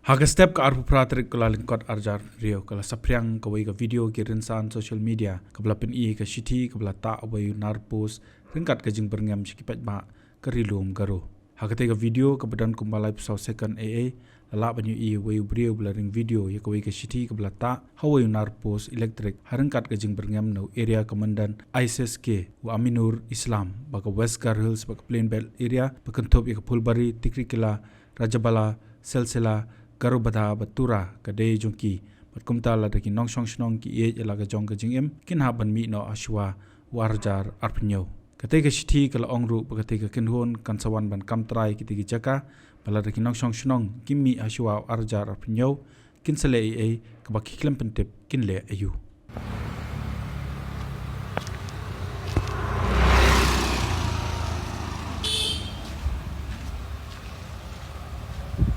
Haga step ka arpu pratrik kala lingkot arjar rio kala sapriang kawai ka video ki rinsan social media kabla pen I ka shiti kabla ta awayu narpos ringkat ka jing berngam sikipat ba karilum garo. Haga te ka video ka badan kumbalai pesau second AA lala banyu I wayu brio belaring video ya kawai ka shiti kabla ta hawayu narpos elektrik harengkat ka jing berngam no area komandan ISSK wa Aminur Islam baka West Gar Hills baka Plain Belt area bakantop ya ka Pulbari Tikrikila Rajabala Selsela Garo bada batura kadai jongki batkumta la daki nong shong shnong ki e elaga jong ka jingem kin ha ban mi no Hashwa warjar arpnyo katai ka shithi kala ongru pakatai ka kinhon kansawan ban kamtrai ki tigi jaka bala daki nong shong shnong kimmi Hashwa warjar arpnyo kin sale e ka baki klempentep kin le ayu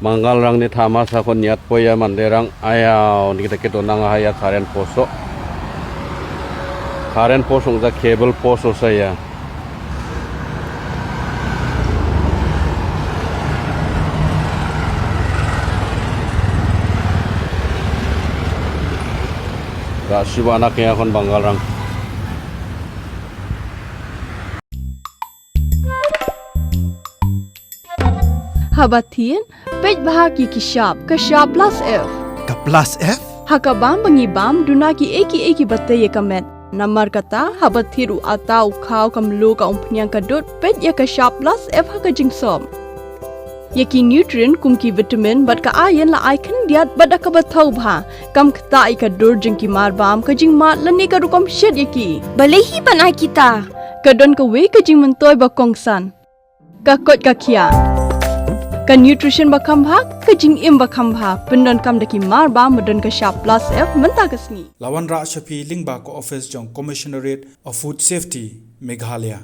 Manggal rang ni thama sa kon niat poya manderang ayaw ni kita keto nang hayat karen poso za cable poso saya ka sibana kaya kon banggal rang Habatin, pej bahaki ki shop plus F. Ka plus F? Haka bam bangi bam duna ki eki bataye kamet. Namar kata habathiru atau khau kam lo ka umpnyang ka dot pej ya ka shop plus F haka jingsom. Yaki nutrient kum ki vitamin bat ka iron la icon diat bat ka bathau bha kam khta I ka dor jing ki mar bam ka jing mat lani ka rukom shed yaki. Balehi banai kita. Ka don ka we ka jing mentoy ba kongsan. Ka kot ka kia. Ka nutrition bakam bha ka jing im bakam bha pendon kam daki mar ba modon ka shop plus F menta kasni lawan ra shapi lingba ko office jong commissionerate of food safety Meghalaya